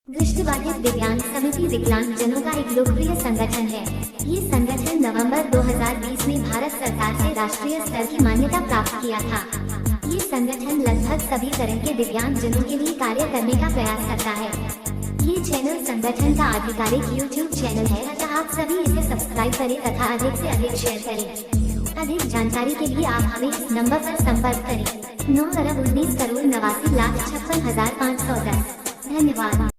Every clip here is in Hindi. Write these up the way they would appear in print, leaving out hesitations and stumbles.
दृष्टिबाधित दिव्यांग समिति विकलांग जनों का एक लोकप्रिय संगठन है। ये संगठन नवंबर 2020 में भारत सरकार से राष्ट्रीय स्तर की मान्यता प्राप्त किया था। ये संगठन लगभग सभी तरह के दिव्यांग जनों के लिए कार्य करने का प्रयास करता है। ये चैनल संगठन का आधिकारिक YouTube चैनल है, अतः आप सभी इसे सब्सक्राइब करें तथा अधिक से अधिक शेयर करें। अधिक जानकारी के लिए आप हमें इस नंबर पर संपर्क करें 9,19,89,56,510। धन्यवाद।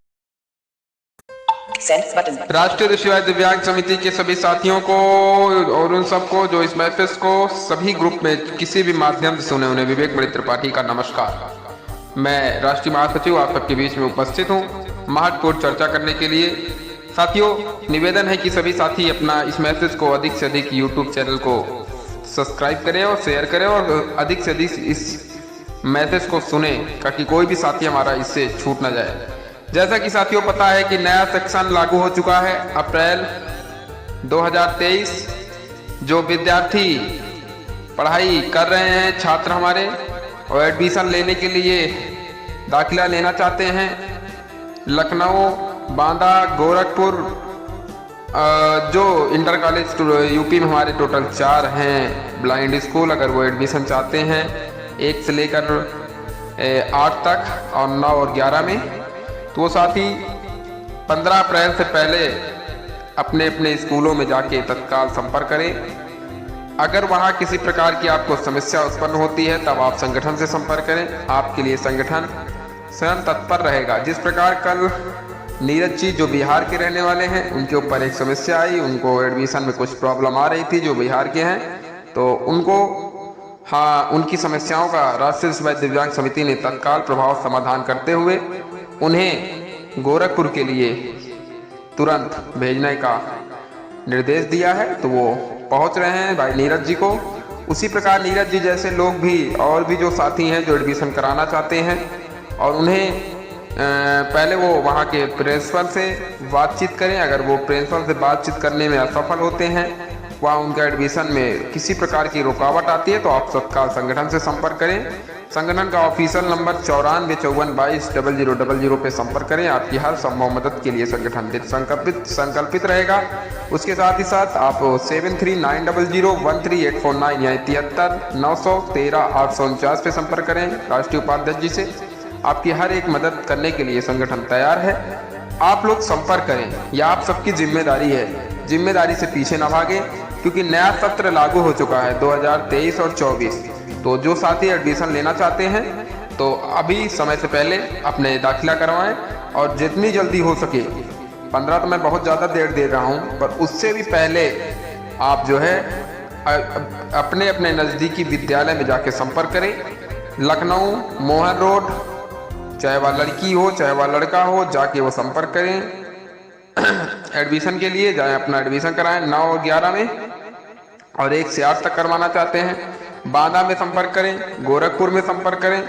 राष्ट्रीय दृष्टिबाधित दिव्यांग समिति के सभी साथियों को और उन सबको जो इस मैसेज को सभी ग्रुप में किसी भी माध्यम से सुने, उन्हें विवेक मणि त्रिपाठी का नमस्कार। मैं राष्ट्रीय महासचिव आप सबके बीच में उपस्थित हूँ महत्वपूर्ण चर्चा करने के लिए। साथियों, निवेदन है कि सभी साथी अपना इस मैसेज को अधिक से अधिक यूट्यूब चैनल को सब्सक्राइब करें और शेयर करें और अधिक से अधिक इस मैसेज को सुने ताकि कोई भी साथी हमारा इससे छूट न जाए। जैसा कि साथियों पता है कि नया सेक्शन लागू हो चुका है अप्रैल 2023। जो विद्यार्थी पढ़ाई कर रहे हैं, छात्र हमारे, और एडमिशन लेने के लिए दाखिला लेना चाहते हैं, लखनऊ, बांदा, गोरखपुर, जो इंटर कॉलेज यूपी में हमारे टोटल 4 हैं ब्लाइंड स्कूल, अगर वो एडमिशन चाहते हैं 1 से लेकर 8 तक और 9 और 11 में, तो वो साथी 15 अप्रैल से पहले अपने अपने स्कूलों में जाके तत्काल संपर्क करें। अगर वहाँ किसी प्रकार की आपको समस्या उत्पन्न होती है तब आप संगठन से संपर्क करें। आपके लिए संगठन स्वयं तत्पर रहेगा। जिस प्रकार कल नीरज जी जो बिहार के रहने वाले हैं, उनके ऊपर एक समस्या आई, उनको एडमिशन में कुछ प्रॉब्लम आ रही थी, जो बिहार के हैं, तो उनको उनकी समस्याओं का राष्ट्रीय दृष्टिबाधित दिव्यांग समिति ने तत्काल प्रभाव समाधान करते हुए उन्हें गोरखपुर के लिए तुरंत भेजने का निर्देश दिया है। तो वो पहुंच रहे हैं भाई नीरज जी को। उसी प्रकार नीरज जी जैसे लोग भी और भी जो साथी हैं जो एडमिशन कराना चाहते हैं और उन्हें पहले वो वहाँ के प्रिंसिपल से बातचीत करें। अगर वो प्रिंसिपल से बातचीत करने में असफल होते हैं, वहाँ उनका एडमिशन में किसी प्रकार की रुकावट आती है, तो आप तत्काल संगठन से संपर्क करें। संगठन का ऑफिशियल नंबर 9454220000 पे संपर्क करें। आपकी हर संभव मदद के लिए संगठन संकल्पित रहेगा। उसके साथ ही साथ आप 7390013849 या 73913849 पे संपर्क करें राष्ट्रीय उपाध्यक्ष जी से। आपकी हर एक मदद करने के लिए संगठन तैयार है। आप लोग संपर्क करें, यह आप सबकी जिम्मेदारी है। जिम्मेदारी से पीछे न भागें, क्योंकि नया सत्र लागू हो चुका है 2023 और 24। तो जो साथी एडमिशन लेना चाहते हैं तो अभी समय से पहले अपने दाखिला करवाएं और जितनी जल्दी हो सके, 15 तो मैं बहुत ज़्यादा देर दे रहा हूं, पर उससे भी पहले आप जो है अपने अपने नज़दीकी विद्यालय में जाके संपर्क करें। लखनऊ मोहन रोड, चाहे वह लड़की हो चाहे वह लड़का हो, जाके वो संपर्क करें। एडमिशन के लिए जाएं, अपना एडमिशन कराएं 9 और 11 में, और 1 से 8 तक करवाना चाहते हैं बांदा में संपर्क करें, गोरखपुर में संपर्क करें।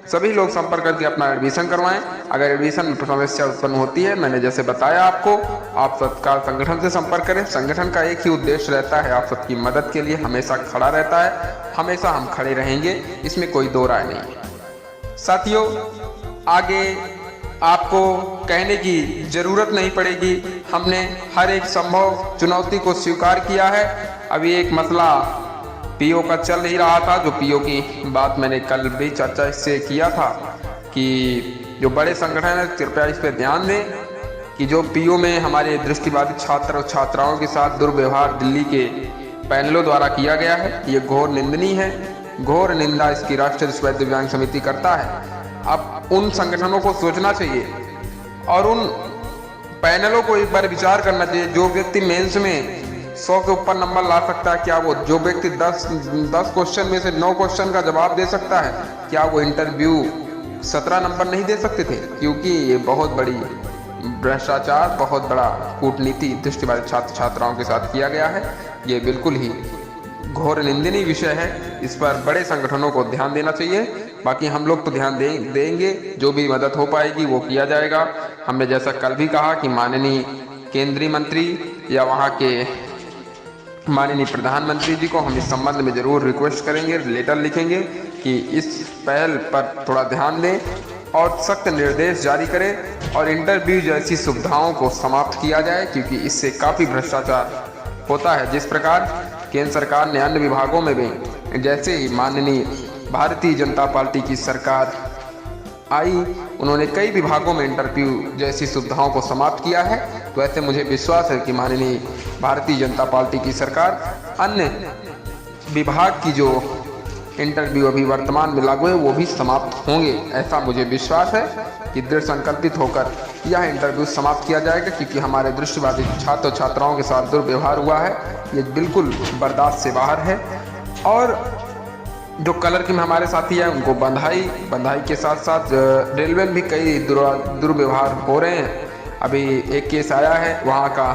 सभी लोग संपर्क करके अपना एडमिशन करवाएं। अगर एडमिशन में समस्या उत्पन्न होती है, मैंने जैसे बताया आपको, आप तत्काल संगठन से संपर्क करें। संगठन का एक ही उद्देश्य रहता है, आप सबकी मदद के लिए हमेशा खड़ा रहता है। हमेशा हम खड़े रहेंगे, इसमें कोई दो राय नहीं है। साथियों, आगे आपको कहने की जरूरत नहीं पड़ेगी, हमने हर एक संभव चुनौती को स्वीकार किया है। अभी एक मसला पीओ का चल ही रहा था, जो पीओ की बात मैंने कल भी चर्चा इससे किया था कि जो बड़े संगठन है कृपया इस पर ध्यान दें कि जो पीओ में हमारे दृष्टिबाधित छात्र और छात्राओं के साथ दुर्व्यवहार दिल्ली के पैनलों द्वारा किया गया है, ये घोर निंदनीय है। घोर निंदा इसकी राष्ट्रीय दृष्टिबाधित दिव्यांग समिति करता है। अब उन संगठनों को सोचना चाहिए और उन पैनलों को एक बार विचार करना चाहिए। जो व्यक्ति मेंस में 100 के ऊपर नंबर ला सकता है, क्या वो जो व्यक्ति 10 क्वेश्चन में से 9 क्वेश्चन का जवाब दे सकता है, क्या वो इंटरव्यू 17 नंबर नहीं दे सकते थे? क्योंकि ये बहुत बड़ी भ्रष्टाचार, बहुत बड़ा कूटनीति दृष्टिबाधित छात्र छात्राओं के साथ किया गया है। ये बिल्कुल ही घोर निंदनीय विषय है। इस पर बड़े संगठनों को ध्यान देना चाहिए। बाकी हम लोग तो ध्यान देंगे, जो भी मदद हो पाएगी वो किया जाएगा। हमने जैसा कल भी कहा कि माननीय केंद्रीय मंत्री या वहाँ के माननीय प्रधानमंत्री जी को हम इस संबंध में जरूर रिक्वेस्ट करेंगे, लेटर लिखेंगे कि इस पहल पर थोड़ा ध्यान दें और सख्त निर्देश जारी करें और इंटरव्यू जैसी सुविधाओं को समाप्त किया जाए, क्योंकि इससे काफ़ी भ्रष्टाचार होता है। जिस प्रकार केंद्र सरकार ने अन्य विभागों में भी, जैसे ही माननीय भारतीय जनता पार्टी की सरकार आई, उन्होंने कई विभागों में इंटरव्यू जैसी सुविधाओं को समाप्त किया है, तो ऐसे मुझे विश्वास है कि माननीय भारतीय जनता पार्टी की सरकार अन्य विभाग की जो इंटरव्यू अभी वर्तमान में लागू है वो भी समाप्त होंगे। ऐसा मुझे विश्वास है कि दृढ़ संकल्पित होकर यह इंटरव्यू समाप्त किया जाएगा, क्योंकि हमारे दृष्टिबाधित छात्र छात्राओं के साथ दुर्व्यवहार हुआ है, ये बिल्कुल बर्दाश्त से बाहर है। और जो कलर की में हमारे साथी हैं उनको बंधाई के साथ साथ रेलवे में भी कई दुर्व्यवहार हो रहे हैं। अभी एक केस आया है वहाँ का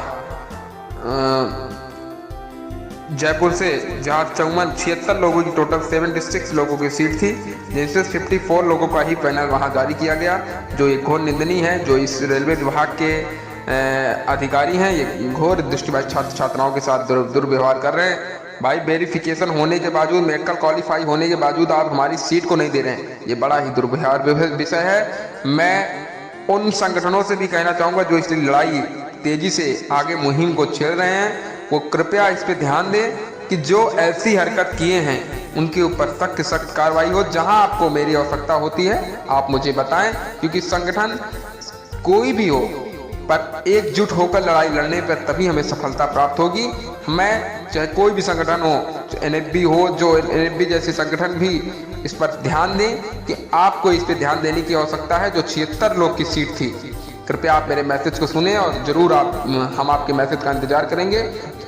जयपुर से, जहाँ 76 लोगों की, टोटल 76 लोगों की सीट थी, जिनसे 54 लोगों का ही पैनल वहाँ जारी किया गया, जो एक घोर निंदनीय है। जो इस रेलवे विभाग के अधिकारी हैं, ये घोर दृष्टिबाधित छात्र छात्राओं के साथ दुर्व्यवहार कर रहे हैं। भाई, वेरिफिकेशन होने के बावजूद, मेडिकल क्वालिफाई होने के बावजूद आप हमारी सीट को नहीं दे रहे हैं, ये बड़ा ही दुर्व्यवहार विषय है। मैं उन संगठनों से भी कहना चाहूँगा जो इस लड़ाई तेजी से आगे मुहिम को छेड़ रहे हैं, वो कृपया इस पे ध्यान दें कि जो ऐसी हरकत किए हैं उनके ऊपर सख्त कार्रवाई हो। जहां आपको मेरी आवश्यकता होती है आप मुझे बताएं, क्योंकि संगठन कोई भी हो पर एकजुट होकर लड़ाई लड़ने पर तभी हमें सफलता प्राप्त होगी। मैं चाहे कोई भी संगठन हो, NFB हो, जो NFB जैसे संगठन भी इस पर ध्यान दें कि आपको इस पर ध्यान देने की आवश्यकता है। जो 76 लोग की सीट थी, कृपया आप मेरे मैसेज को सुने और जरूर हम आपके मैसेज का इंतजार करेंगे।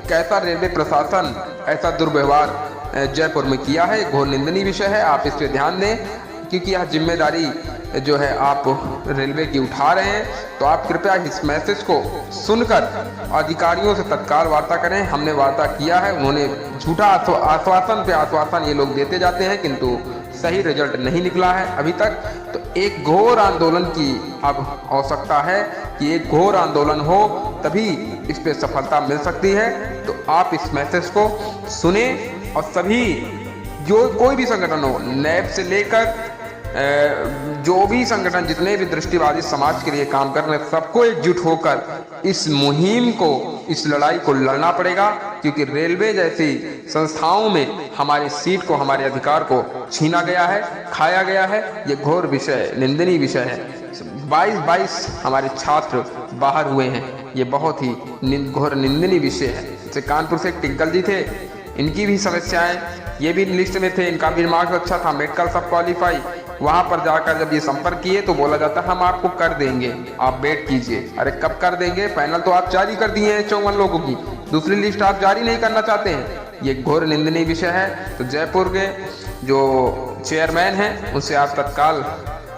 कैसा रेलवे प्रशासन ऐसा दुर्व्यवहार जयपुर में किया है, घोर निंदनीय विषय है। आप इस पे ध्यान दें, क्योंकि यह जिम्मेदारी जो है आप रेलवे की उठा रहे हैं, तो आप कृपया इस मैसेज को सुनकर अधिकारियों से तत्काल वार्ता करें। हमने वार्ता किया है, उन्होंने झूठा आश्वासन पे आश्वासन ये लोग देते जाते हैं, किंतु सही रिजल्ट नहीं निकला है अभी तक। तो एक घोर आंदोलन की अब आवश्यकता है कि एक घोर आंदोलन हो, तभी इस पे सफलता मिल सकती है। तो आप इस मैसेज को सुने और सभी जो कोई भी संगठन हो, नैब से लेकर जो भी संगठन, जितने भी दृष्टिबाधित समाज के लिए काम कर रहे हैं, सबको एकजुट होकर इस मुहिम को, इस लड़ाई को लड़ना पड़ेगा, क्योंकि रेलवे जैसी संस्थाओं में हमारी सीट को, हमारे अधिकार को छीना गया है, खाया गया है। ये घोर विषय, निंदनीय विषय है। 22 हमारे छात्र बाहर हुए हैं, ये बहुत ही घोर निंदनीय विषय है। जैसे कानपुर से एक टिंकल जी थे, इनकी भी समस्याएं ये भी लिस्ट में थे, इनका भी मार्क्स अच्छा था, मेडिकल सब क्वालिफाई। वहां पर जाकर जब ये संपर्क किए तो बोला जाता हम आपको कर देंगे, आप वेट कीजिए। अरे कब कर देंगे? पैनल तो आप जारी कर दिए हैं 54 लोगों की, दूसरी लिस्ट आप जारी नहीं करना चाहते हैं। ये घोर निंदनीय विषय है। तो जयपुर के जो चेयरमैन हैं उनसे आप तत्काल,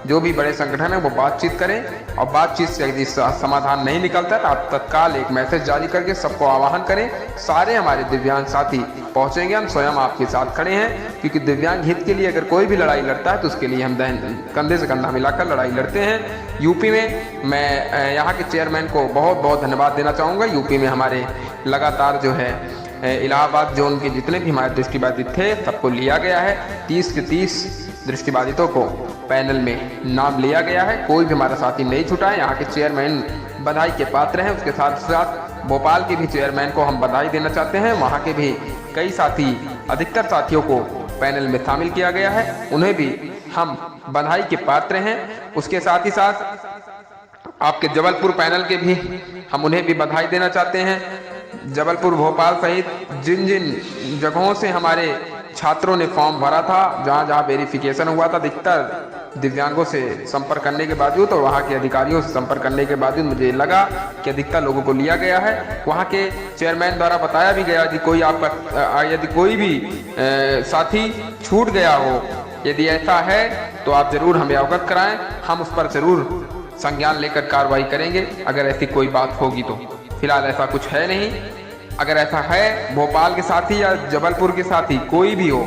जो भी बड़े संगठन है वो बातचीत करें, और बातचीत से यदि समाधान नहीं निकलता है तो आप तत्काल एक मैसेज जारी करके सबको आह्वान करें। सारे हमारे दिव्यांग साथी पहुंचेंगे, हम स्वयं आपके साथ खड़े हैं, क्योंकि दिव्यांग हित के लिए अगर कोई भी लड़ाई लड़ता है तो उसके लिए हम कंधे से कंधा मिलाकर लड़ाई लड़ते हैं। यूपी में मैं यहाँ के चेयरमैन को बहुत बहुत धन्यवाद देना चाहूँगा। यूपी में हमारे लगातार जो है इलाहाबाद जोन के जितने भी हमारे दृष्टिबाधित थे सबको लिया गया है। 30 के 30 दृष्टिबाधितों को पैनल में नाम लिया गया है, कोई भी हमारा साथी नहीं छूटा है। यहाँ के चेयरमैन बधाई के पात्र हैं। उसके साथ साथ भोपाल के भी चेयरमैन को हम बधाई देना चाहते हैं। वहाँ के भी कई साथी, अधिकतर साथियों को पैनल में शामिल किया गया है, उन्हें भी हम बधाई के पात्र हैं। उसके साथ ही साथ आपके जबलपुर पैनल के भी हम उन्हें भी बधाई देना चाहते हैं। जबलपुर, भोपाल सहित जिन जिन जगहों से हमारे छात्रों ने फॉर्म भरा था, जहाँ जहाँ वेरिफिकेशन हुआ था, अधिकतर दिव्यांगों से संपर्क करने के बावजूद और वहाँ के अधिकारियों से संपर्क करने के बावजूद मुझे लगा कि अधिकतर लोगों को लिया गया है। वहाँ के चेयरमैन द्वारा बताया भी गया कि कोई आपका यदि कोई भी साथी छूट गया हो, यदि ऐसा है तो आप जरूर हमें अवगत कराएं, हम उस पर जरूर संज्ञान लेकर कार्रवाई करेंगे अगर ऐसी कोई बात होगी तो। फिलहाल ऐसा कुछ है नहीं। अगर ऐसा है, भोपाल के साथी या जबलपुर के साथी कोई भी हो,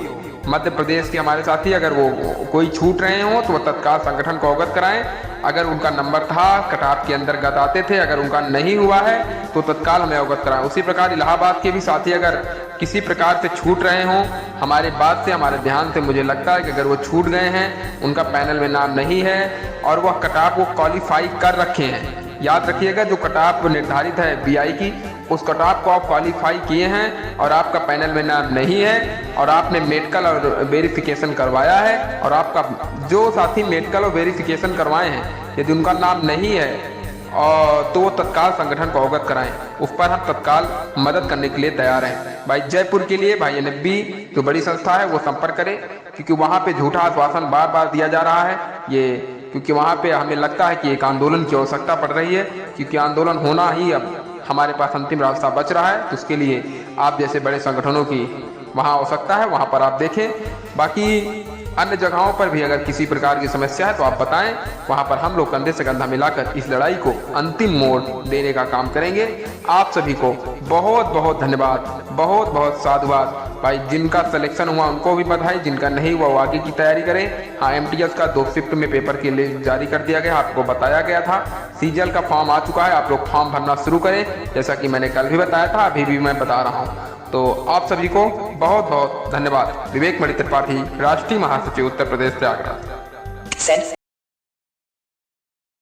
मध्य प्रदेश के हमारे साथी अगर वो कोई छूट रहे हों तो वह तत्काल संगठन को अवगत कराएं। अगर उनका नंबर था, कटाप के अंतर्गत आते थे, अगर उनका नहीं हुआ है तो तत्काल हमें अवगत कराएं। उसी प्रकार इलाहाबाद के भी साथी अगर किसी प्रकार से छूट रहे हों, हमारे बात से, हमारे ध्यान से मुझे लगता है कि अगर वो छूट गए हैं, उनका पैनल में नाम नहीं है और वह कटाप को क्वालिफाई कर रखे हैं, याद रखिएगा जो कटाप निर्धारित है बीआई की, उस कटाप को आप क्वालिफाई किए हैं और आपका पैनल में नाम नहीं है और आपने मेडिकल और वेरिफिकेशन करवाया है, और आपका जो साथी मेडिकल और वेरिफिकेशन करवाए हैं यदि उनका नाम नहीं है और तो वो तत्काल संगठन को अवगत कराएं। उस पर हम तत्काल मदद करने के लिए तैयार हैं। भाई जयपुर के लिए भाई NFB जो बड़ी संस्था है वो संपर्क करें, क्योंकि वहाँ पे झूठा आश्वासन बार बार दिया जा रहा है। ये क्योंकि वहाँ पे हमें लगता है कि एक आंदोलन की आवश्यकता पड़ रही है, क्योंकि आंदोलन होना ही अब हमारे पास अंतिम रास्ता बच रहा है। तो उसके लिए आप जैसे बड़े संगठनों की वहाँ आवश्यकता है, वहाँ पर आप देखें। बाकी अन्य जगहों पर भी अगर किसी प्रकार की समस्या है तो आप बताएं, वहाँ पर हम लोग कंधे से कंधा मिलाकर इस लड़ाई को अंतिम मोड़ देने का काम करेंगे। आप सभी को बहुत बहुत धन्यवाद, बहुत बहुत साधुवाद। भाई जिनका सिलेक्शन हुआ उनको भी बधाई, जिनका नहीं हुआ वो आगे की तैयारी करें। हाँ, MTS का 2 शिफ्ट में पेपर के लिए जारी कर दिया गया, आपको बताया गया था। सीजीएल का फॉर्म आ चुका है, आप लोग फॉर्म भरना शुरू करें, जैसा कि मैंने कल भी बताया था, अभी भी मैं बता रहा हूँ। तो आप सभी को बहुत बहुत धन्यवाद। विवेक मणि त्रिपाठी, राष्ट्रीय महासचिव, उत्तर प्रदेश प्रयागराज।